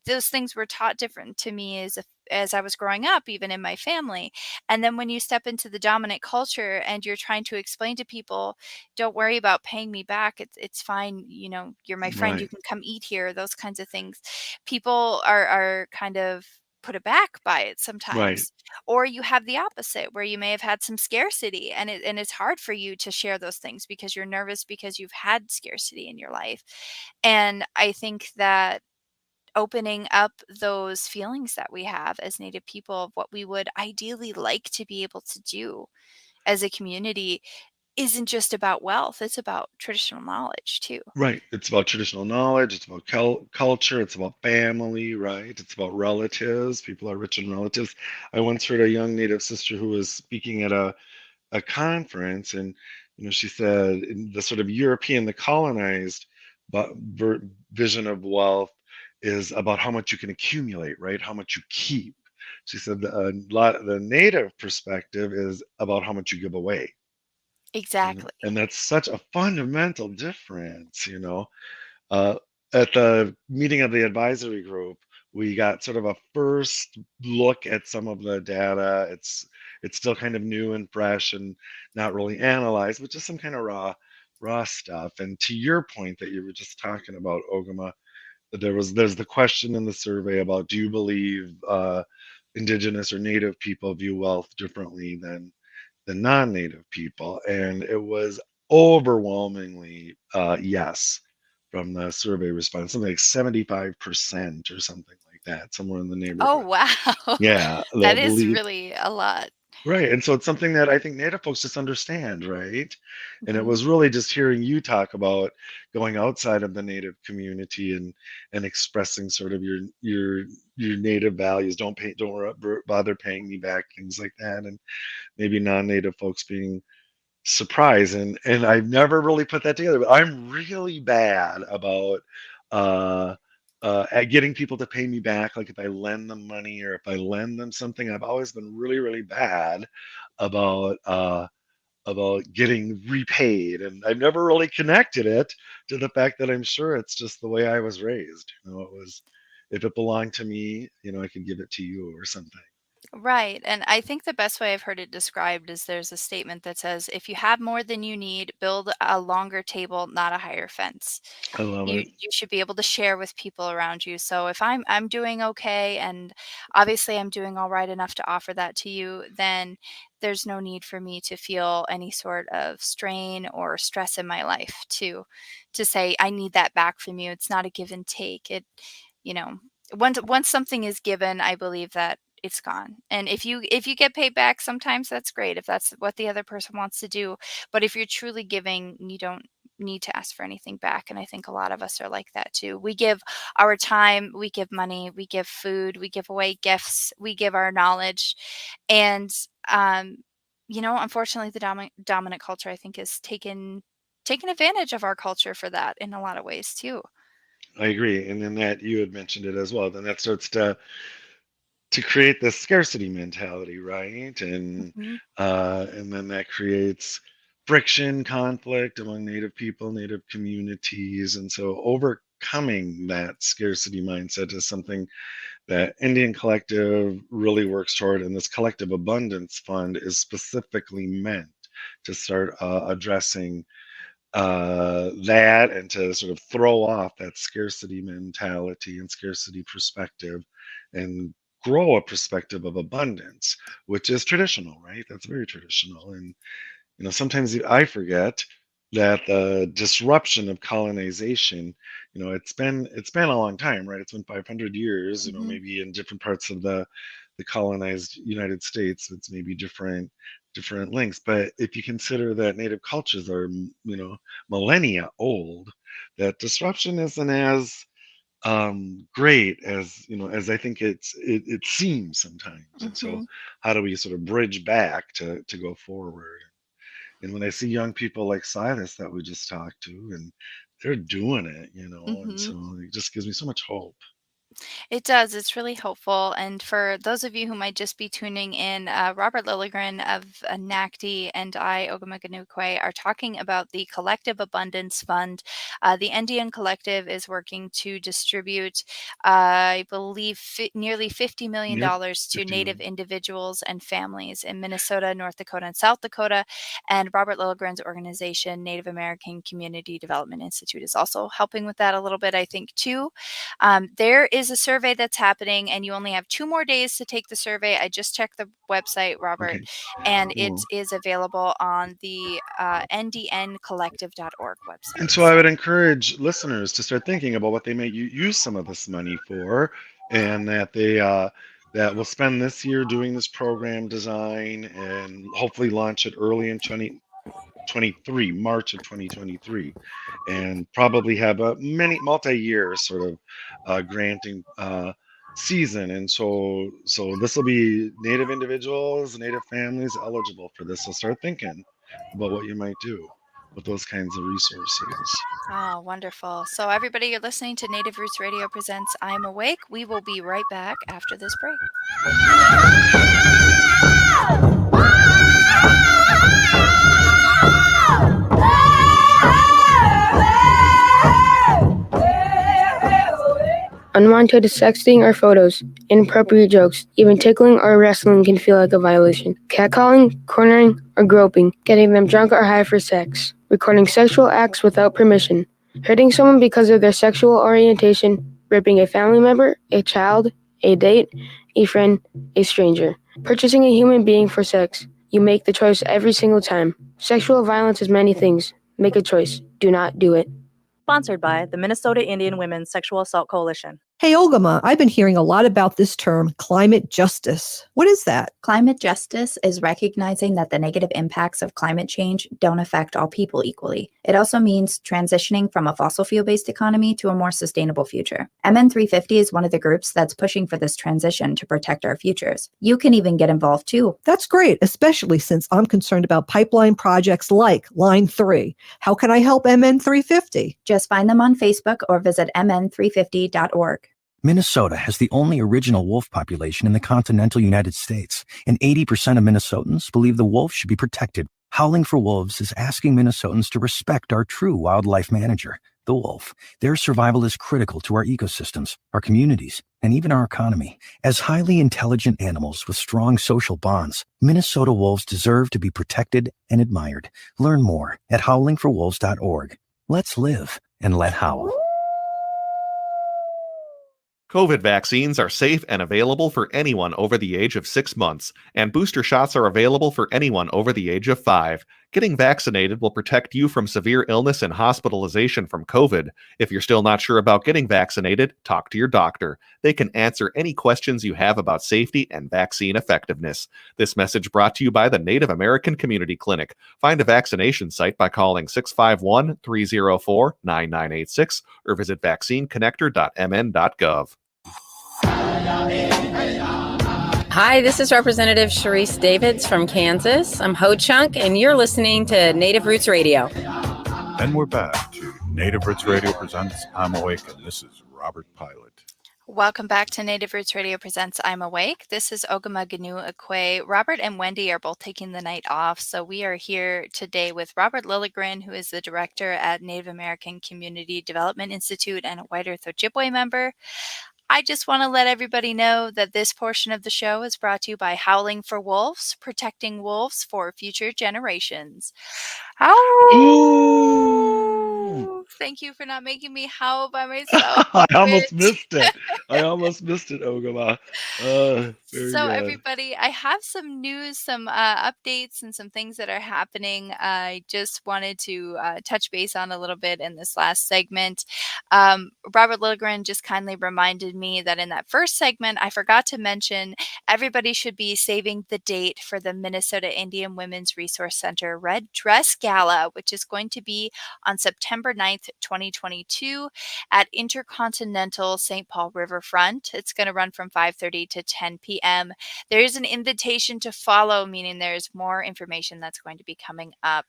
Those things were taught different to me as I was growing up, even in my family. And then when you step into the dominant culture and you're trying to explain to people, don't worry about paying me back. It's fine. You're my friend. You right, can come eat here. Those kinds of things. People are kind of put aback by it right, sometimes. Or you have the opposite where you may have had some scarcity and it's hard for you to share those things because you're nervous because you've had scarcity in your life. And I think that opening up those feelings that we have as Native people of what we would ideally like to be able to do as a community isn't just about wealth, it's about traditional knowledge too. right. It's about traditional knowledge. It's about culture. It's about family, right? It's about relatives. People are rich in relatives. I once heard a young Native sister who was speaking at a conference, and she said in the sort of European, the colonized but vision of wealth is about how much you can accumulate, right? How much you keep. She said the native perspective is about how much you give away. Exactly. And that's such a fundamental difference. uh, at the meeting of the advisory group, we got sort of a first look at some of the data. It's still kind of new and fresh and not really analyzed, but just some kind of raw stuff. And to your point that you were just talking about, Ogama, that there's the question in the survey about, do you believe indigenous or native people view wealth differently than non-native people? And it was overwhelmingly yes from the survey response, something like 75% or something like that, somewhere in the Oh, neighborhood. wow. Yeah, That that is believe. really a lot. Right. And so it's something that I think Native folks just understand, right? And it Mhm. was really just hearing you talk about going outside of the Native community and expressing sort of your Native values. Don't bother paying me back, things like that. And maybe non-Native folks being surprised. And I've never really put that together, but I'm really bad about uh at getting people to pay me back. Like if I lend them money or if I lend them something, I've always been really, really bad about getting repaid. And I've never really connected it to the fact that I'm sure it's just the way I was raised. It was, if it belonged to me, I could give it to you or something. Right. And I think the best way I've heard it described is there's a statement that says, if you have more than you need, build a longer table, not a higher fence. I love You it. you should be able to share with people around you. So if I'm doing okay, and obviously I'm doing all right enough to offer that to you, then there's no need for me to feel any sort of strain or stress in my life to say I need that back from you. It's not a give and take. You know, once something is given, I believe that it's gone. And if you get paid back, sometimes that's great if that's what the other person wants to do. But if you're truly giving, you don't need to ask for anything back. And I think a lot of us are like that too. We give our time, we give money, we give food, we give away gifts, we give our knowledge. And unfortunately, the dominant culture, I think, is taken advantage of our culture for that in a lot of ways too. I agree. And then that you had mentioned it as well. Then that starts to create this scarcity mentality, right? Mhm. And then that creates friction, conflict among Native people, Native communities, and so overcoming that scarcity mindset is something that Indian Collective really works toward, and this Collective Abundance Fund is specifically meant to start addressing that and to sort of throw off that scarcity mentality and scarcity perspective and grow a perspective of abundance, which is traditional, right? That's very traditional. And, sometimes I forget that the disruption of colonization, it's been a long time, right? It's been 500 years, Mhm. maybe in different parts of the colonized United States, it's maybe different lengths. But if you consider that native cultures are, millennia old, that disruption isn't as great as I think it seems sometimes. And so Mhm. how do we sort of bridge back to go forward? And when I see young people like Silas that we just talked to, and they're doing it, and Mhm. so it just gives me so much hope. It does. It's really helpful. And for those of you who might just be tuning in, Robert Lilligren of NACDI and I, Ogimaa Ganukwe, are talking about the Collective Abundance Fund. The Indian Collective is working to distribute, I believe, nearly $50 million Yep, to 50 Native million. individuals and families in Minnesota, North Dakota, and South Dakota. And Robert Lilligren's organization, Native American Community Development Institute, is also helping with that a little bit, I think, too. There is a survey that's happening, and you only have 2 more days to take the survey. I just checked the website, Robert, Okay, and it cool. is available on the ndncollective.org And website. so I would encourage listeners to start thinking about what they may use some of this money for, and that that will spend this year doing this program design and hopefully launch it early in 2023, March of 2023, and probably have a many multi-year sort of granting season. And so this will be Native individuals, Native families eligible for this. So start thinking about what you might do with those kinds of resources. Oh, wonderful. So, everybody, you're listening to Native Roots Radio presents I'm Awake. We will be right back after this break. Unwanted sexting or photos, inappropriate jokes, even tickling or wrestling can feel like a violation. Catcalling, cornering, or groping, getting them drunk or high for sex, recording sexual acts without permission, hurting someone because of their sexual orientation, raping a family member, a child, a date, a friend, a stranger, purchasing a human being for sex. You make the choice every single time. Sexual violence is many things. Make a choice. Do not do it. Sponsored by the Minnesota Indian Women's Sexual Assault Coalition. Hey, Ogimaa, I've been hearing a lot about this term, climate justice. What is that? Climate justice is recognizing that the negative impacts of climate change don't affect all people equally. It also means transitioning from a fossil fuel-based economy to a more sustainable future. MN350 is one of the groups that's pushing for this transition to protect our futures. You can even get involved too. That's great, especially since I'm concerned about pipeline projects like Line 3. How can I help MN350? Just find them on Facebook or visit mn350.org. Minnesota has the only original wolf population in the continental United States, and 80% of Minnesotans believe the wolf should be protected. Howling for Wolves is asking Minnesotans to respect our true wildlife manager, the wolf. Their survival is critical to our ecosystems, our communities, and even our economy. As highly intelligent animals with strong social bonds, Minnesota wolves deserve to be protected and admired. Learn more at howlingforwolves.org. Let's live and let howl. COVID vaccines are safe and available for anyone over the age of 6 months, and booster shots are available for anyone over the age of 5. Getting vaccinated will protect you from severe illness and hospitalization from COVID. If you're still not sure about getting vaccinated, talk to your doctor. They can answer any questions you have about safety and vaccine effectiveness. This message brought to you by the Native American Community Clinic. Find a vaccination site by calling 651-304-9986 or visit vaccineconnector.mn.gov. Hi, this is Representative Sharice Davids from Kansas. I'm Ho Chunk, and you're listening to Native Roots Radio. And we're back to Native Roots Radio presents I'm Awake, and this is Robert Pilot. Welcome back to Native Roots Radio presents I'm Awake. This is Ogimaa Akwe. Robert and Wendy are both taking the night off, so we are here today with Robert Lilligren, who is the director at Native American Community Development Institute and a White Earth Ojibwe member. I just want to let everybody know that this portion of the show is brought to you by Howling for Wolves, protecting wolves for future generations. Howl! Thank you for not making me howl by myself. I almost missed it. Ogimaa. Very So good. everybody, I have some news, some updates, and some things that are happening. I just wanted to touch base on a little bit in this last segment. Robert Lilligren just kindly reminded me that in that first segment, I forgot to mention everybody should be saving the date for the Minnesota Indian Women's Resource Center Red Dress Gala, which is going to be on September 9th, 2022 at Intercontinental St. Paul Riverfront. It's going to run from 5:30 to 10 p.m. There is an invitation to follow, meaning there's more information that's going to be coming up.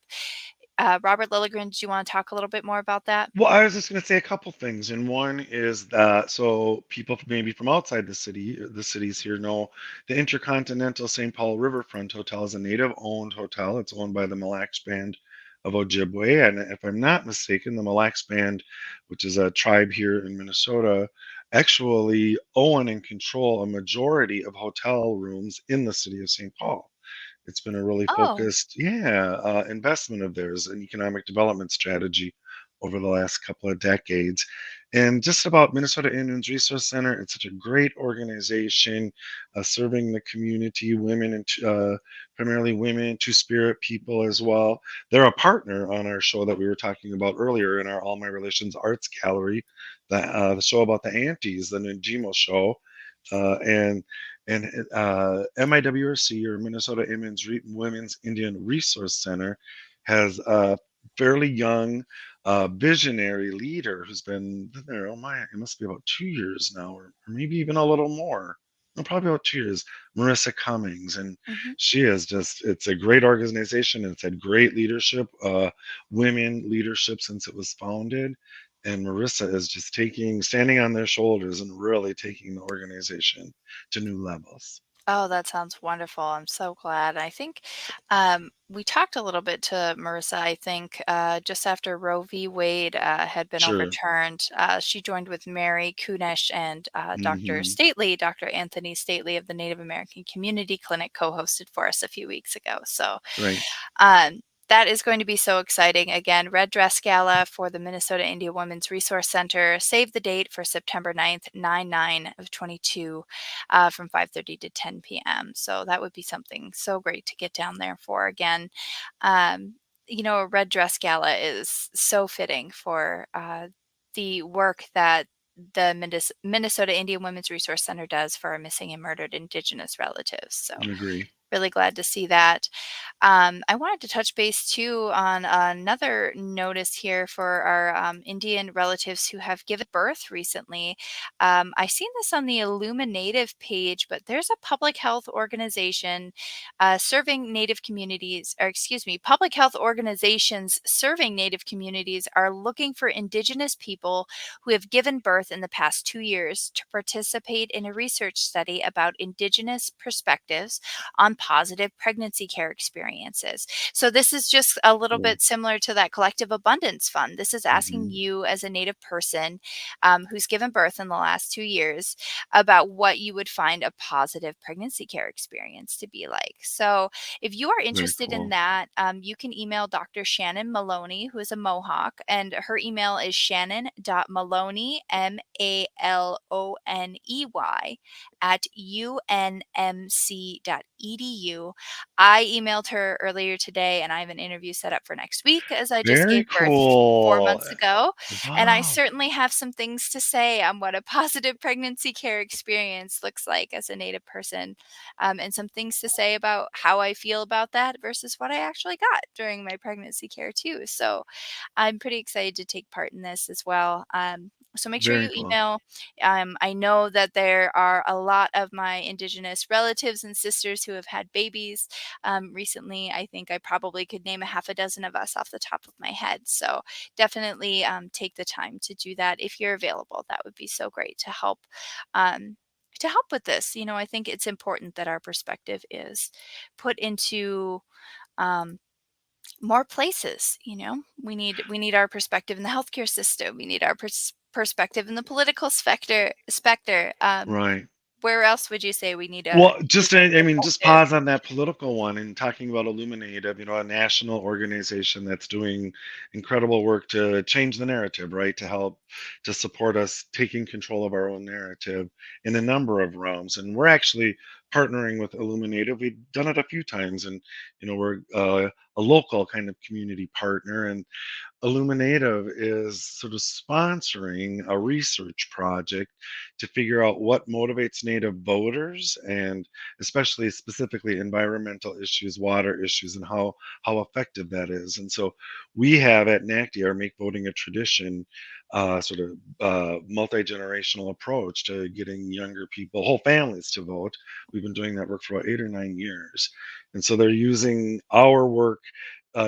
Robert Lilligren, do you want to talk a little bit more about that? Well, I was just going to say a couple things, and one is that so people maybe from outside the cities here know the Intercontinental St. Paul Riverfront Hotel is a native-owned hotel. It's owned by the Mille Lacs Band of Ojibwe, and if I'm not mistaken, the Mille Lacs Band, which is a tribe here in Minnesota, actually own and control a majority of hotel rooms in the city of St. Paul. It's been a really focused, investment of theirs, an economic development strategy over the last couple of decades. And just about Minnesota Indians Resource Center, it's such a great organization serving the community, women, and primarily women, Two-Spirit people as well. They're a partner on our show that we were talking about earlier in our All My Relations Arts Gallery, the show about the aunties, the Ogimaa show. And MIWRC, or Minnesota Women's Indian Resource Center, has a fairly young visionary leader who's been there, it must be about 2 years now, or maybe even a little more. No, probably about 2 years, Marissa Cummings. And she is just, it's a great organization. And it's had great leadership, women leadership since it was founded. And Marissa is just standing on their shoulders and really taking the organization to new levels. Oh, that sounds wonderful. I'm so glad. I think we talked a little bit to Marissa, I think, just after Roe v. Wade had been Sure. overturned. She joined with Mary Kunesh and Dr. Mhm. Stately, Dr. Anthony Stately of the Native American Community Clinic co-hosted for us a few weeks ago. So Right. that is going to be so exciting. Again, Red Dress Gala for the Minnesota Indian Women's Resource Center. Save the date for September 9th, 9/9 of 22 from 5:30 to 10 p.m. So that would be something so great to get down there for again. A Red Dress Gala is so fitting for the work that the Minnesota Indian Women's Resource Center does for our missing and murdered Indigenous relatives. So I agree. really glad to see that. I wanted to touch base too on another notice here for our Indian relatives who have given birth recently. I've seen this on the Illuminative page, but there's a public health organization serving Native communities, or excuse me, public health organizations serving Native communities are looking for Indigenous people who have given birth in the past 2 years to participate in a research study about Indigenous perspectives on positive pregnancy care experiences. So this is just a little bit similar to that collective abundance fund. This is asking you as a Native person who's given birth in the last 2 years about what you would find a positive pregnancy care experience to be like. So if you are interested in that, you can email Dr. Shannon Maloney, who is a Mohawk, and her email is shannon.maloney, MALONEY, at unmc.edu. I emailed her earlier today, and I have an interview set up for next week as I just Very gave birth 4 cool. months ago. And I Wow. certainly have some things to say on what a positive pregnancy care experience looks like as a Native person, and some things to say about how I feel about that versus what I actually got during my pregnancy care too. So I'm pretty excited to take part in this as well. So make sure Very you cool. email. I know that there are a lot of my Indigenous relatives and sisters who have had babies recently. I think I probably could name a half a dozen of us off the top of my head. So definitely take the time to do that if you're available. That would be so great to help. To help with this, I think it's important that our perspective is put into more places. We need our perspective in the healthcare system. We need our perspective in the political specter. Right. Where else would you say we need a Well, just I perspective? mean, just pause on that political one and talking about Illuminative, a national organization that's doing incredible work to change the narrative, right? To support us taking control of our own narrative in a number of realms. And we're actually partnering with Illuminative. We've done it a few times, and we're a local kind of community partner, and Illuminative is sort of sponsoring a research project to figure out what motivates Native voters, and especially specifically environmental issues, water issues, and how effective that is. And so we have at NACDI our Make Voting a Tradition sort of multi-generational approach to getting younger people, whole families to vote. We've been doing that work for about 8 or 9 years. And so they're using our work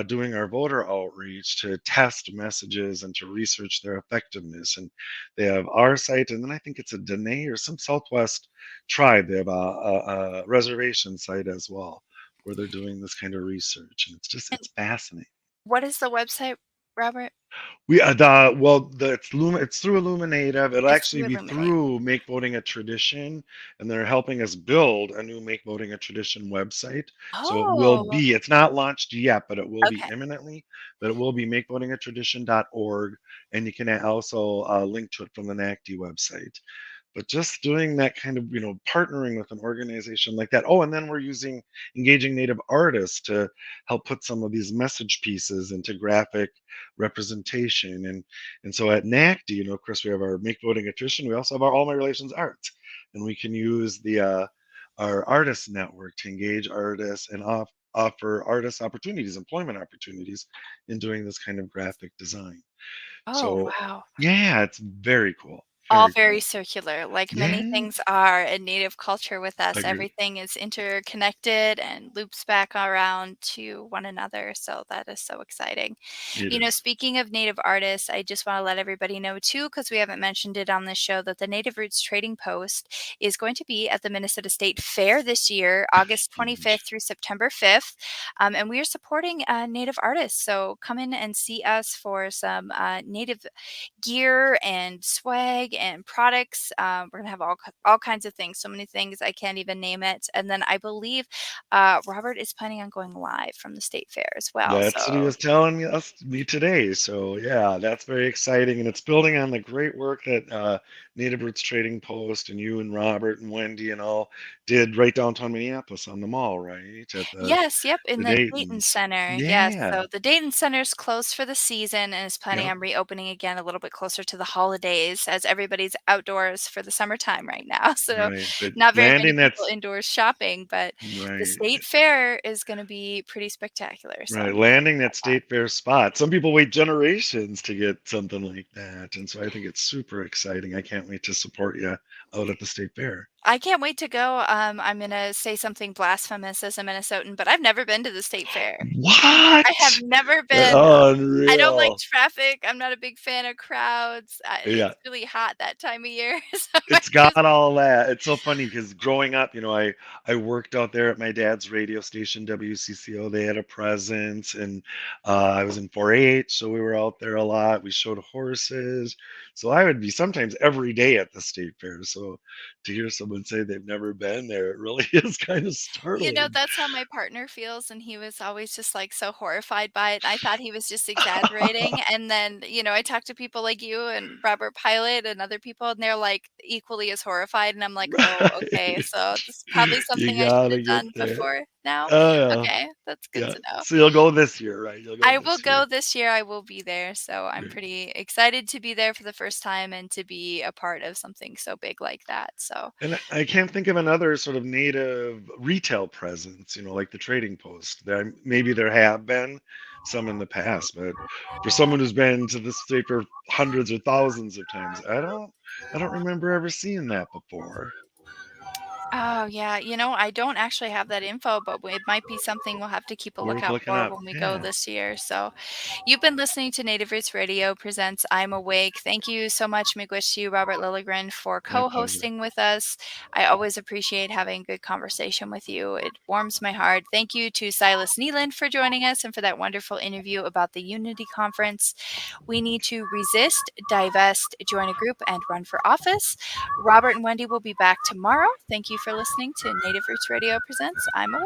doing our voter outreach to test messages and to research their effectiveness. And they have our site, and then I think it's a Dene or some Southwest tribe. They have a reservation site as well, where they're doing this kind of research, and it's fascinating. What is the website, Robert? It's through Illuminative. It'll It's actually through be Illuminate. through Make Voting a Tradition, and they're helping us build a new Make Voting a Tradition website. So Oh, it's not launched yet, but it will be okay. imminently. But it will be makevotingatradition.org, and you can also link to it from the NACDI website. But just doing that kind of, partnering with an organization like that. Oh, and then we're engaging Native artists to help put some of these message pieces into graphic representation. And so at NACDI, of course, we have our Make Voting a Tradition. We also have our All My Relations Arts, and we can use the our artist network to engage artists and offer artists opportunities, employment opportunities in doing this kind of graphic design. Oh, So wow. yeah, it's very cool. All Very very cool. circular, like many Yeah. things are in Native culture with us. Agreed. Everything is interconnected and loops back around to one another. So that is so exciting. It is. Speaking of Native artists, I just want to let everybody know too, because we haven't mentioned it on this show, that the Native Roots Trading Post is going to be at the Minnesota State Fair this year, August 25th through September 5th. And we are supporting Native artists. So come in and see us for some Native gear and swag and products. We're gonna have all kinds of things, so many things I can't even name it. And then I believe Robert is planning on going live from the state fair as well. That's what he So was telling me today. So yeah, that's very exciting, and it's building on the great work that Native Roots Trading Post and you and Robert and Wendy and all did right downtown Minneapolis on the mall, right at yes, yep, in the the Dayton Dayton's. Center. Yes, Yeah, so the Dayton Center is closed for the season and is planning yep, on reopening again a little bit closer to the holidays as everybody's outdoors for the summertime right now. So right. But not very many landing people that's indoors shopping, but the right. state fair is going to be pretty spectacular. So Right, I'm excited landing that about that. state fair spot. Some people wait generations to get something like that, and so I think it's super exciting. I can't wait to support you out at the state fair. I can't wait to go. I'm gonna say something blasphemous as a Minnesotan, but I've never been to the state fair. What? I have never been. I don't like Unreal. traffic. I'm not a big fan of crowds. Yeah. It's really hot that time of year. So It's got all that. It's so funny because growing up, I worked out there at my dad's radio station, WCCO. They had a presence, and I was in 4-H, so we were out there a lot. We showed horses, so I would be sometimes every day at the state fair. So to hear someone say they've never been there, it really is kind of startling. that's how my partner feels, and he was always just like so horrified by it. I thought he was just exaggerating. And then, I talked to people like you and Robert Pilot and other people, and they're like equally as horrified. And I'm like, oh, okay. Right. So this is probably something You I should gotta have get done there. before now. Oh yeah. Okay, that's good Yeah. to know. So you'll go this year, right? You'll go I will this go year. this year. I will be there. So I'm pretty excited to be there for the first time and to be a part of something so big like that. So And I can't think of another sort of native retail presence, like the Trading Post. Maybe there have been some in the past, but for someone who's been to this state for hundreds or thousands of times, I don't remember ever seeing that before. oh, yeah. I don't actually have that info, but it might be something we'll have to keep a Worth lookout looking for up. when we go Yeah, this year. So, you've been listening to Native Roots Radio presents I'm Awake. Thank you so much, Miigwech, Robert Lilligren, for my pleasure. co-hosting with us. I always appreciate having good conversation with you. It warms my heart. Thank you to Silas Neeland for joining us and for that wonderful interview about the Unity Conference. We need to resist, divest, join a group, and run for office. Robert and Wendy will be back tomorrow. Thank you for listening to Native Roots Radio presents I'm Awake.